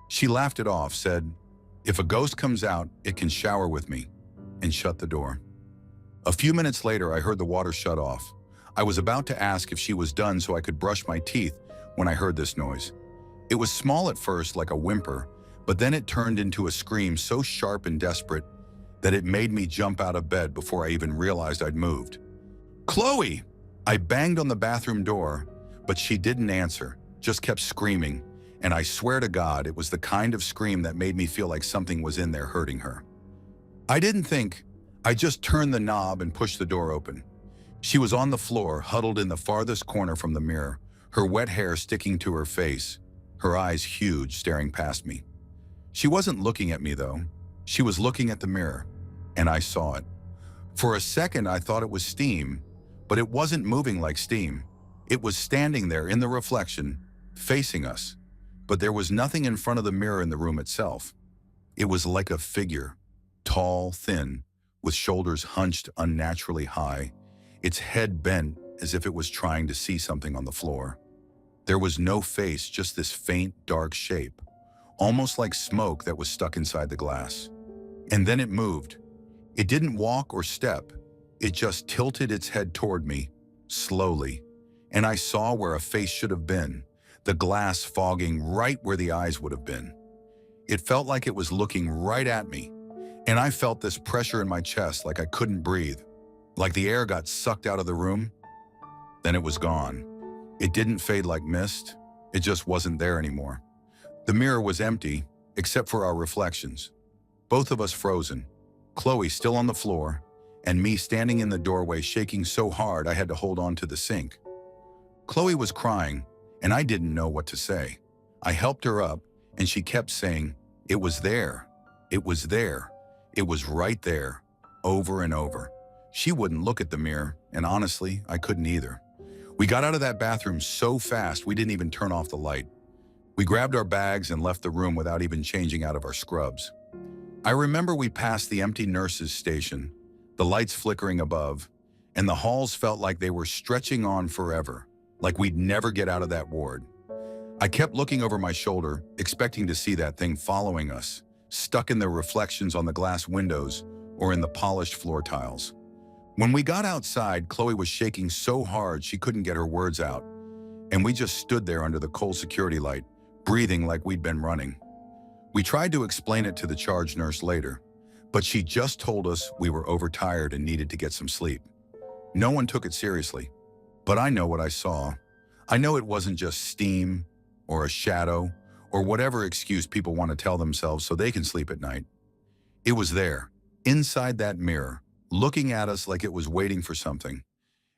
Speaker 1: She laughed it off, said, "If a ghost comes out, it can shower with me," and shut the door. A few minutes later, I heard the water shut off. I was about to ask if she was done so I could brush my teeth when I heard this noise. It was small at first, like a whimper, but then it turned into a scream so sharp and desperate that it made me jump out of bed before I even realized I'd moved. "Chloe!" I banged on the bathroom door, but she didn't answer, just kept screaming, and I swear to God it was the kind of scream that made me feel like something was in there hurting her. I didn't think. I just turned the knob and pushed the door open. She was on the floor, huddled in the farthest corner from the mirror, her wet hair sticking to her face, her eyes huge, staring past me. She wasn't looking at me, though. She was looking at the mirror, and I saw it. For a second, I thought it was steam, but it wasn't moving like steam. It was standing there in the reflection, facing us, but there was nothing in front of the mirror in the room itself. It was like a figure, tall, thin, with shoulders hunched unnaturally high, its head bent as if it was trying to see something on the floor. There was no face, just this faint, dark shape, almost like smoke that was stuck inside the glass. And then it moved. It didn't walk or step. It just tilted its head toward me, slowly, and I saw where a face should have been, the glass fogging right where the eyes would have been. It felt like it was looking right at me, and I felt this pressure in my chest like I couldn't breathe, like the air got sucked out of the room. Then it was gone. It didn't fade like mist. It just wasn't there anymore. The mirror was empty, except for our reflections. Both of us frozen, Chloe still on the floor, and me standing in the doorway shaking so hard I had to hold on to the sink. Chloe was crying, and I didn't know what to say. I helped her up, and she kept saying, "It was there. It was there. It was right there," over and over. She wouldn't look at the mirror, and honestly, I couldn't either. We got out of that bathroom so fast we didn't even turn off the light. We grabbed our bags and left the room without even changing out of our scrubs. I remember we passed the empty nurses' station, the lights flickering above, and the halls felt like they were stretching on forever, like we'd never get out of that ward. I kept looking over my shoulder, expecting to see that thing following us, stuck in the reflections on the glass windows or in the polished floor tiles. When we got outside, Chloe was shaking so hard she couldn't get her words out, and we just stood there under the cold security light, breathing like we'd been running. We tried to explain it to the charge nurse later, but she just told us we were overtired and needed to get some sleep. No one took it seriously, but I know what I saw. I know it wasn't just steam or a shadow or whatever excuse people want to tell themselves so they can sleep at night. It was there, inside that mirror, looking at us like it was waiting for something.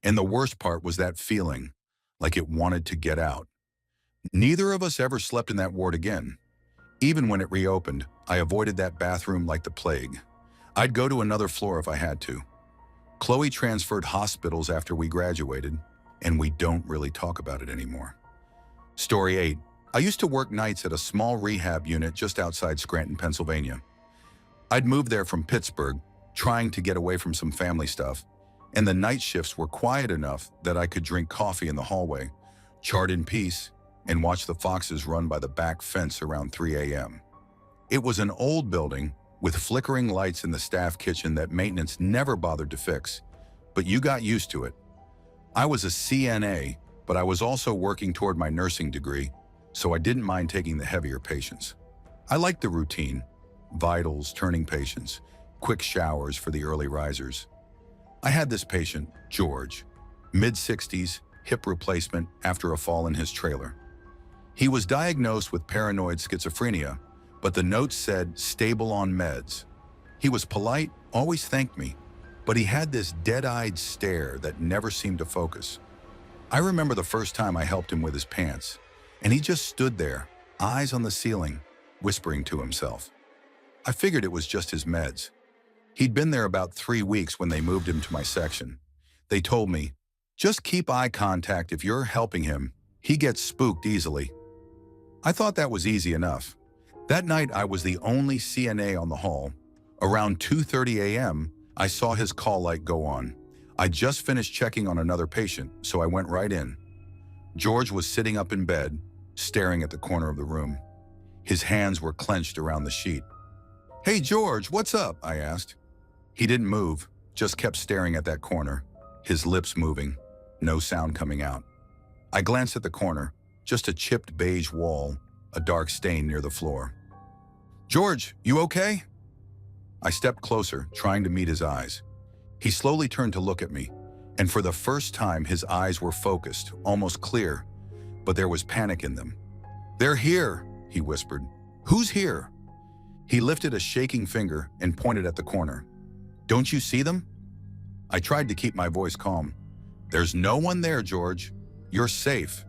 Speaker 1: And the worst part was that feeling, like it wanted to get out. Neither of us ever slept in that ward again. Even when it reopened, I avoided that bathroom like the plague. I'd go to another floor if I had to. Chloe transferred hospitals after we graduated, and we don't really talk about it anymore. Story 8. I used to work nights at a small rehab unit just outside Scranton, Pennsylvania. I'd moved there from Pittsburgh, trying to get away from some family stuff, and the night shifts were quiet enough that I could drink coffee in the hallway, chart in peace, and watch the foxes run by the back fence around 3 a.m. It was an old building with flickering lights in the staff kitchen that maintenance never bothered to fix, but you got used to it. I was a CNA, but I was also working toward my nursing degree, so I didn't mind taking the heavier patients. I liked the routine, vitals, turning patients, quick showers for the early risers. I had this patient, George, mid-60s, hip replacement after a fall in his trailer. He was diagnosed with paranoid schizophrenia, but the notes said stable on meds. He was polite, always thanked me, but he had this dead-eyed stare that never seemed to focus. I remember the first time I helped him with his pants, and he just stood there, eyes on the ceiling, whispering to himself. I figured it was just his meds. He'd been there about 3 weeks when they moved him to my section. They told me, "Just keep eye contact if you're helping him. He gets spooked easily." I thought that was easy enough. That night, I was the only CNA on the hall. Around 2:30 a.m., I saw his call light go on. I just finished checking on another patient, so I went right in. George was sitting up in bed, staring at the corner of the room. His hands were clenched around the sheet. "Hey, George, what's up?" I asked. He didn't move, just kept staring at that corner, his lips moving, no sound coming out. I glanced at the corner, just a chipped beige wall, a dark stain near the floor. "George, you okay?" I stepped closer, trying to meet his eyes. He slowly turned to look at me, and for the first time his eyes were focused, almost clear, but there was panic in them. "They're here," he whispered. "Who's here?" He lifted a shaking finger and pointed at the corner. "Don't you see them?" I tried to keep my voice calm. "There's no one there, George. You're safe."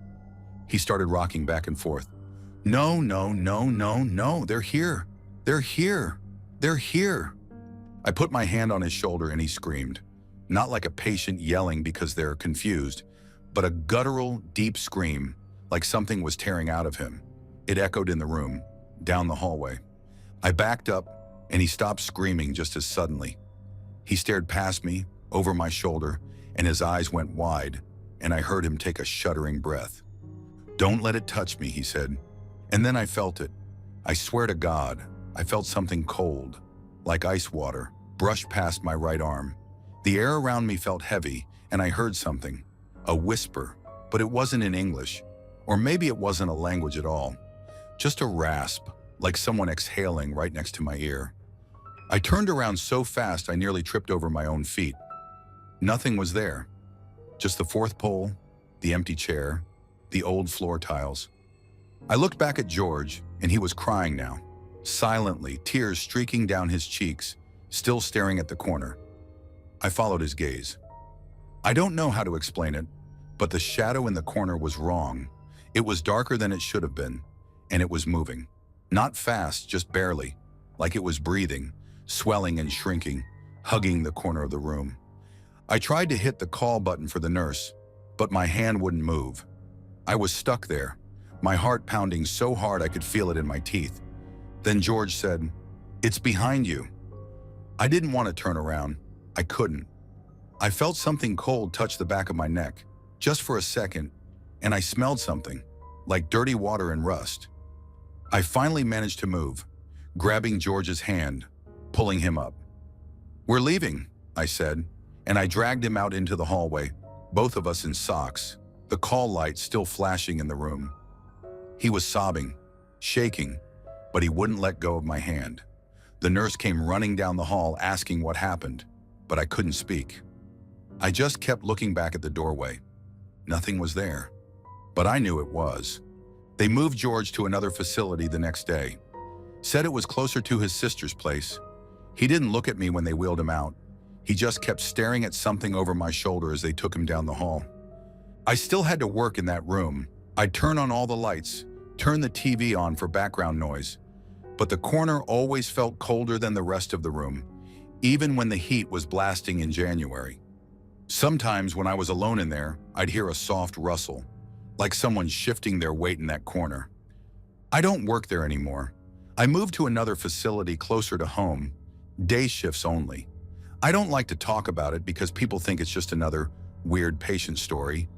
Speaker 1: He started rocking back and forth. "No, no, no, no, no, they're here. They're here. They're here." I put my hand on his shoulder and he screamed. Not like a patient yelling because they're confused, but a guttural, deep scream, like something was tearing out of him. It echoed in the room, down the hallway. I backed up and he stopped screaming just as suddenly. He stared past me, over my shoulder, and his eyes went wide, and I heard him take a shuddering breath. "Don't let it touch me," he said. And then I felt it. I swear to God, I felt something cold, like ice water, brushed past my right arm. The air around me felt heavy, and I heard something, a whisper, but it wasn't in English. Or maybe it wasn't a language at all. Just a rasp, like someone exhaling right next to my ear. I turned around so fast I nearly tripped over my own feet. Nothing was there. Just the fourth pole, the empty chair, the old floor tiles. I looked back at George, and he was crying now, silently, tears streaking down his cheeks, still staring at the corner. I followed his gaze. I don't know how to explain it, but the shadow in the corner was wrong. It was darker than it should have been, and it was moving. Not fast, just barely, like it was breathing, swelling and shrinking, hugging the corner of the room. I tried to hit the call button for the nurse, but my hand wouldn't move. I was stuck there, my heart pounding so hard I could feel it in my teeth. Then George said, "It's behind you." I didn't want to turn around. I couldn't. I felt something cold touch the back of my neck, just for a second, and I smelled something, like dirty water and rust. I finally managed to move, grabbing George's hand, pulling him up. "We're leaving," I said, and I dragged him out into the hallway, both of us in socks, the call light still flashing in the room. He was sobbing, shaking, but he wouldn't let go of my hand. The nurse came running down the hall asking what happened, but I couldn't speak. I just kept looking back at the doorway. Nothing was there, but I knew it was. They moved George to another facility the next day. Said it was closer to his sister's place. He didn't look at me when they wheeled him out. He just kept staring at something over my shoulder as they took him down the hall. I still had to work in that room. I'd turn on all the lights, turn the TV on for background noise, but the corner always felt colder than the rest of the room, even when the heat was blasting in January. Sometimes when I was alone in there, I'd hear a soft rustle, like someone shifting their weight in that corner. I don't work there anymore. I moved to another facility closer to home, day shifts only. I don't like to talk about it because people think it's just another weird patient story,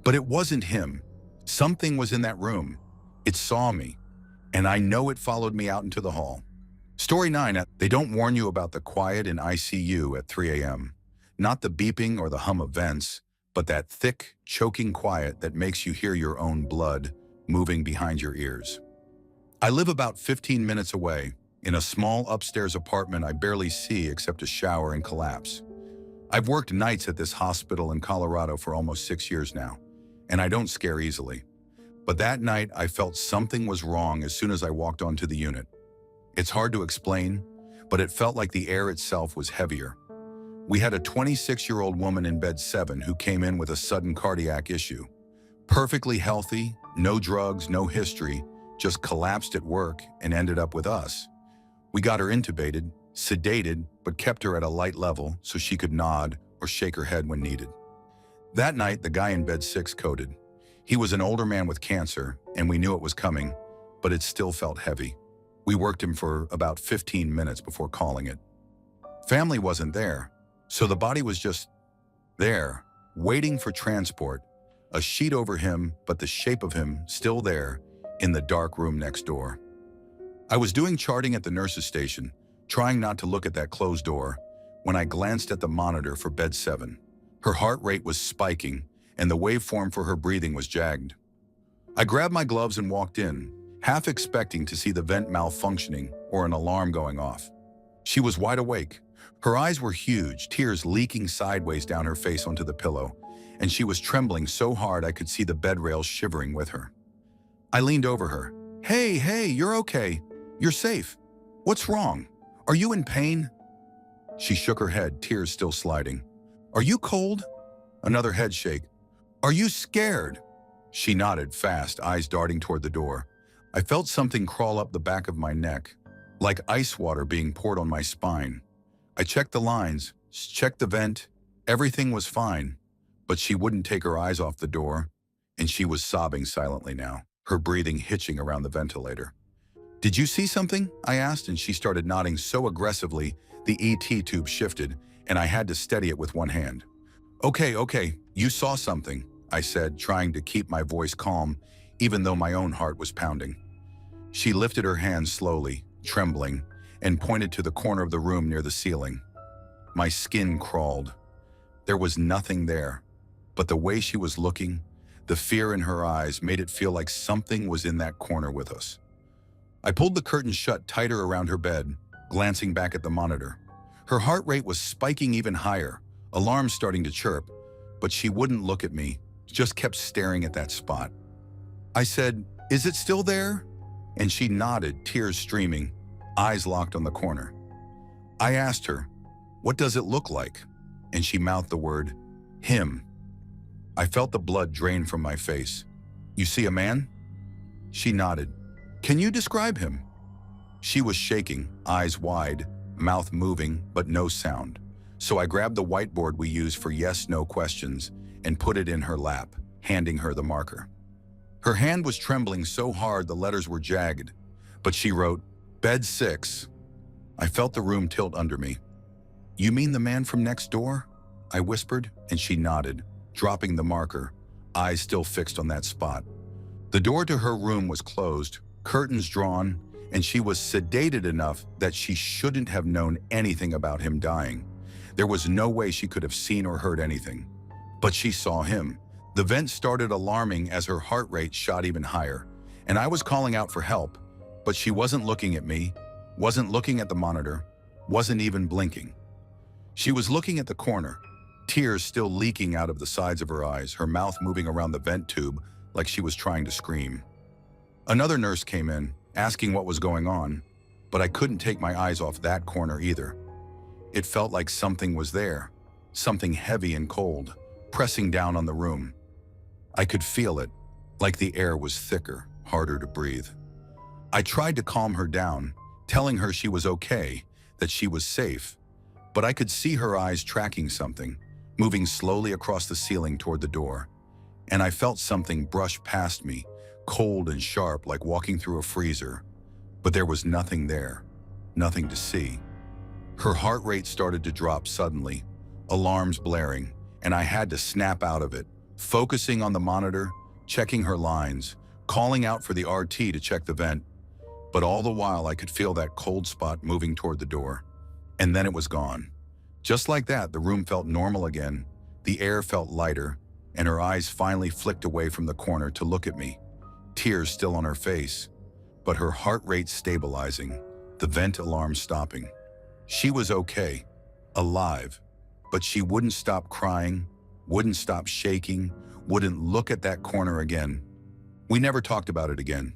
Speaker 1: but it wasn't him. Something was in that room. It saw me, and I know it followed me out into the hall. Story 9, they don't warn you about the quiet in ICU at 3 a.m. Not the beeping or the hum of vents, but that thick, choking quiet that makes you hear your own blood moving behind your ears. I live about 15 minutes away, in a small upstairs apartment I barely see except a shower and collapse. I've worked nights at this hospital in Colorado for almost 6 years now, and I don't scare easily. But that night, I felt something was wrong as soon as I walked onto the unit. It's hard to explain, but it felt like the air itself was heavier. We had a 26-year-old woman in bed 7 who came in with a sudden cardiac issue. Perfectly healthy, no drugs, no history, just collapsed at work and ended up with us. We got her intubated, sedated, but kept her at a light level so she could nod or shake her head when needed. That night, the guy in bed 6 coded. He was an older man with cancer, and we knew it was coming, but it still felt heavy. We worked him for about 15 minutes before calling it. Family wasn't there, so the body was just there, waiting for transport, a sheet over him, but the shape of him still there in the dark room next door. I was doing charting at the nurse's station, trying not to look at that closed door, when I glanced at the monitor for bed 7. Her heart rate was spiking, and the waveform for her breathing was jagged. I grabbed my gloves and walked in, half expecting to see the vent malfunctioning or an alarm going off. She was wide awake. Her eyes were huge, tears leaking sideways down her face onto the pillow, and she was trembling so hard I could see the bed rails shivering with her. I leaned over her. Hey, you're okay. You're safe. What's wrong? Are you in pain?" She shook her head, tears still sliding. "Are you cold?" Another head shake. "Are you scared?" She nodded fast, eyes darting toward the door. I felt something crawl up the back of my neck, like ice water being poured on my spine. I checked the lines, checked the vent. Everything was fine, but she wouldn't take her eyes off the door, and she was sobbing silently now, her breathing hitching around the ventilator. "Did you see something?" I asked, and she started nodding so aggressively the ET tube shifted, and I had to steady it with one hand. Okay, you saw something," I said, trying to keep my voice calm, even though my own heart was pounding. She lifted her hands slowly, trembling, and pointed to the corner of the room near the ceiling. My skin crawled. There was nothing there, but the way she was looking, the fear in her eyes made it feel like something was in that corner with us. I pulled the curtain shut tighter around her bed, glancing back at the monitor. Her heart rate was spiking even higher, alarms starting to chirp, but she wouldn't look at me, just kept staring at that spot. I said, "Is it still there?" And she nodded, tears streaming, eyes locked on the corner. I asked her, "What does it look like?" And she mouthed the word, "him." I felt the blood drain from my face. "You see a man?" She nodded. "Can you describe him?" She was shaking, eyes wide, mouth moving, but no sound. So I grabbed the whiteboard we use for yes/no questions and put it in her lap, handing her the marker. Her hand was trembling so hard the letters were jagged, but she wrote, "Bed 6. I felt the room tilt under me. "You mean the man from next door?" I whispered, and she nodded, dropping the marker, eyes still fixed on that spot. The door to her room was closed, curtains drawn, and she was sedated enough that she shouldn't have known anything about him dying. There was no way she could have seen or heard anything. But she saw him. The vent started alarming as her heart rate shot even higher, and I was calling out for help, but she wasn't looking at me, wasn't looking at the monitor, wasn't even blinking. She was looking at the corner, tears still leaking out of the sides of her eyes, her mouth moving around the vent tube like she was trying to scream. Another nurse came in, asking what was going on, but I couldn't take my eyes off that corner either. It felt like something was there, something heavy and cold, pressing down on the room. I could feel it, like the air was thicker, harder to breathe. I tried to calm her down, telling her she was okay, that she was safe, but I could see her eyes tracking something, moving slowly across the ceiling toward the door. And I felt something brush past me, cold and sharp like walking through a freezer. But there was nothing there, nothing to see. Her heart rate started to drop suddenly, alarms blaring, and I had to snap out of it, focusing on the monitor, checking her lines, calling out for the RT to check the vent. But all the while I could feel that cold spot moving toward the door. And then it was gone. Just like that, the room felt normal again, the air felt lighter, and her eyes finally flicked away from the corner to look at me, tears still on her face, but her heart rate stabilizing, the vent alarm stopping. She was okay, alive, but she wouldn't stop crying, wouldn't stop shaking, wouldn't look at that corner again. We never talked about it again.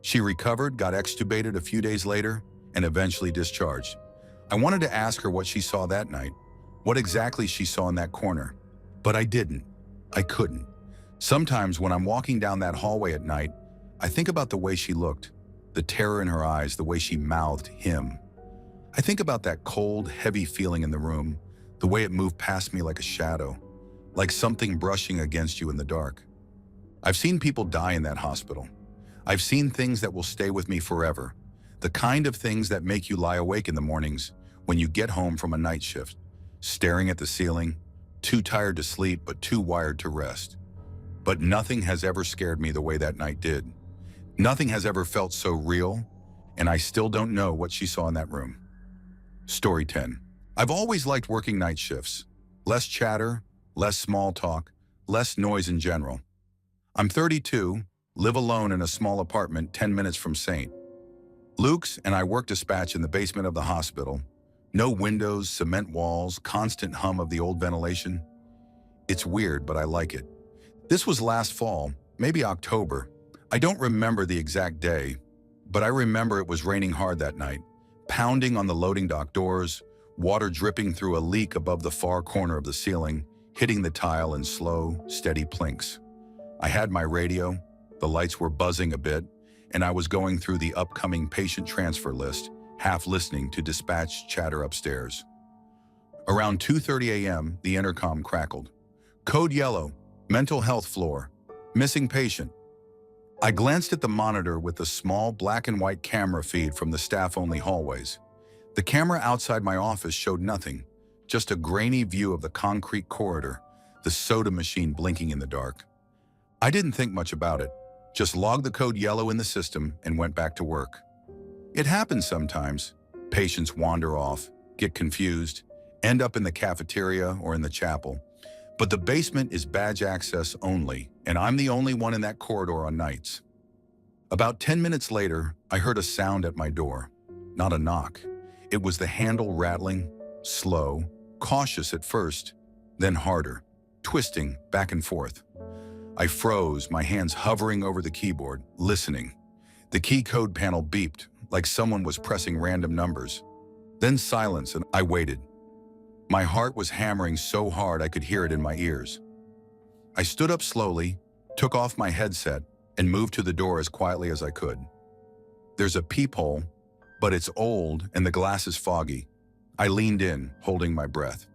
Speaker 1: She recovered, got extubated a few days later, and eventually discharged. I wanted to ask her what she saw that night, what exactly she saw in that corner, but I didn't. I couldn't. Sometimes when I'm walking down that hallway at night, I think about the way she looked, the terror in her eyes, the way she mouthed him. I think about that cold, heavy feeling in the room, the way it moved past me like a shadow, like something brushing against you in the dark. I've seen people die in that hospital. I've seen things that will stay with me forever, the kind of things that make you lie awake in the mornings when you get home from a night shift, staring at the ceiling, too tired to sleep but too wired to rest. But nothing has ever scared me the way that night did. Nothing has ever felt so real, and I still don't know what she saw in that room. Story 10. I've always liked working night shifts. Less chatter, less small talk, less noise in general. I'm 32, live alone in a small apartment 10 minutes from St. Luke's, and I work dispatch in the basement of the hospital. No windows, cement walls, constant hum of the old ventilation. It's weird, but I like it. This was last fall, maybe October. I don't remember the exact day, but I remember it was raining hard that night, pounding on the loading dock doors, water dripping through a leak above the far corner of the ceiling, hitting the tile in slow, steady plinks. I had my radio, the lights were buzzing a bit, and I was going through the upcoming patient transfer list, half listening to dispatch chatter upstairs. Around 2:30 a.m., the intercom crackled. Code yellow, mental health floor, missing patient. I glanced at the monitor with the small black and white camera feed from the staff-only hallways. The camera outside my office showed nothing, just a grainy view of the concrete corridor, the soda machine blinking in the dark. I didn't think much about it, just logged the code yellow in the system and went back to work. It happens sometimes. Patients wander off, get confused, end up in the cafeteria or in the chapel. But the basement is badge access only, and I'm the only one in that corridor on nights. About 10 minutes later, I heard a sound at my door. Not a knock. It was the handle rattling, slow, cautious at first, then harder, twisting back and forth. I froze, my hands hovering over the keyboard, listening. The key code panel beeped, like someone was pressing random numbers. Then silence, and I waited. My heart was hammering so hard I could hear it in my ears. I stood up slowly, took off my headset, and moved to the door as quietly as I could. There's a peephole, but it's old and the glass is foggy. I leaned in, holding my breath.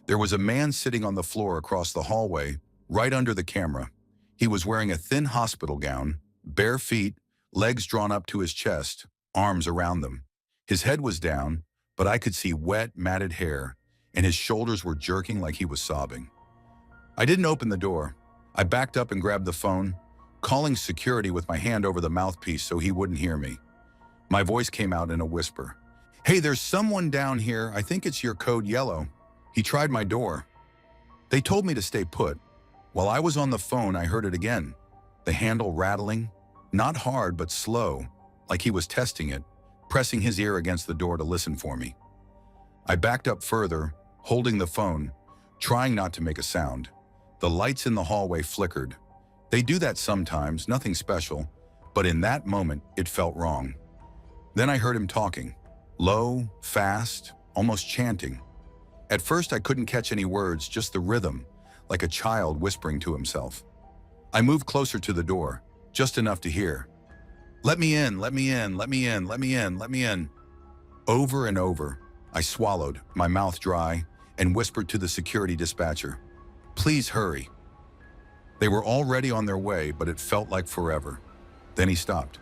Speaker 1: There was a man sitting on the floor across the hallway, right under the camera. He was wearing a thin hospital gown, bare feet, legs drawn up to his chest, arms around them. His head was down, but I could see wet, matted hair, and his shoulders were jerking like he was sobbing. I didn't open the door. I backed up and grabbed the phone, calling security with my hand over the mouthpiece so he wouldn't hear me. My voice came out in a whisper. "Hey, there's someone down here. I think it's your code yellow. He tried my door." They told me to stay put. While I was on the phone, I heard it again. The handle rattling, not hard but slow, like he was testing it, pressing his ear against the door to listen for me. I backed up further, holding the phone, trying not to make a sound. The lights in the hallway flickered. They do that sometimes, nothing special, but in that moment, it felt wrong. Then I heard him talking, low, fast, almost chanting. At first, I couldn't catch any words, just the rhythm, like a child whispering to himself. I moved closer to the door, just enough to hear, "Let me in, let me in, let me in, let me in, let me in." Over and over, I swallowed, my mouth dry, and whispered to the security dispatcher, "Please hurry." They were already on their way, but it felt like forever. Then he stopped.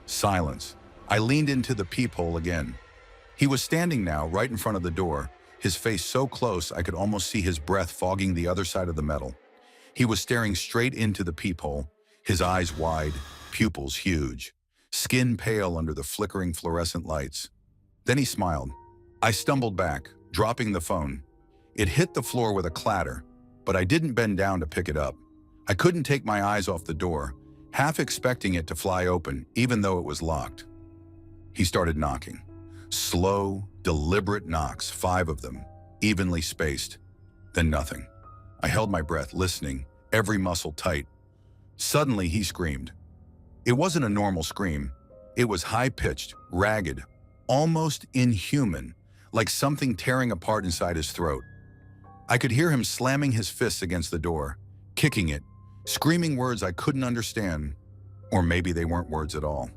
Speaker 1: Silence. I leaned into the peephole again. He was standing now, right in front of the door, his face so close I could almost see his breath fogging the other side of the metal. He was staring straight into the peephole, his eyes wide, pupils huge, skin pale under the flickering fluorescent lights. Then he smiled. I stumbled back, dropping the phone. It hit the floor with a clatter, but I didn't bend down to pick it up. I couldn't take my eyes off the door, half expecting it to fly open, even though it was locked. He started knocking. Slow, deliberate knocks, 5 of them, evenly spaced. Then nothing. I held my breath, listening, every muscle tight. Suddenly, he screamed. It wasn't a normal scream. It was high-pitched, ragged, almost inhuman, like something tearing apart inside his throat. I could hear him slamming his fists against the door, kicking it, screaming words I couldn't understand, or maybe they weren't words at all.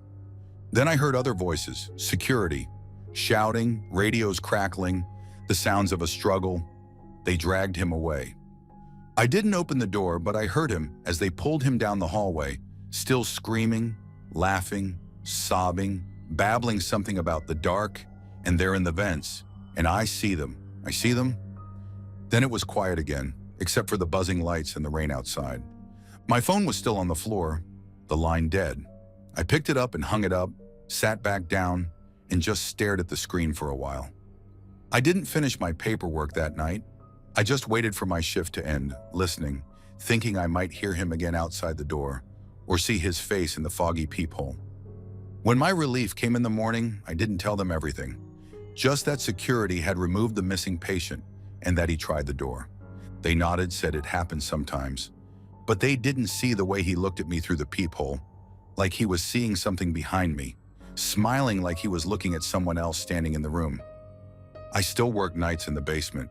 Speaker 1: Then I heard other voices, security, shouting, radios crackling, the sounds of a struggle. They dragged him away. I didn't open the door, but I heard him as they pulled him down the hallway, still screaming, laughing, sobbing, babbling something about the dark, and they're in the vents, and I see them. I see them. Then it was quiet again, except for the buzzing lights and the rain outside. My phone was still on the floor, the line dead. I picked it up and hung it up, sat back down, and just stared at the screen for a while. I didn't finish my paperwork that night. I just waited for my shift to end, listening, thinking I might hear him again outside the door, or see his face in the foggy peephole. When my relief came in the morning, I didn't tell them everything. Just that security had removed the missing patient and that he tried the door. They nodded, said it happens sometimes, but they didn't see the way he looked at me through the peephole, like he was seeing something behind me, smiling like he was looking at someone else standing in the room. I still worked nights in the basement,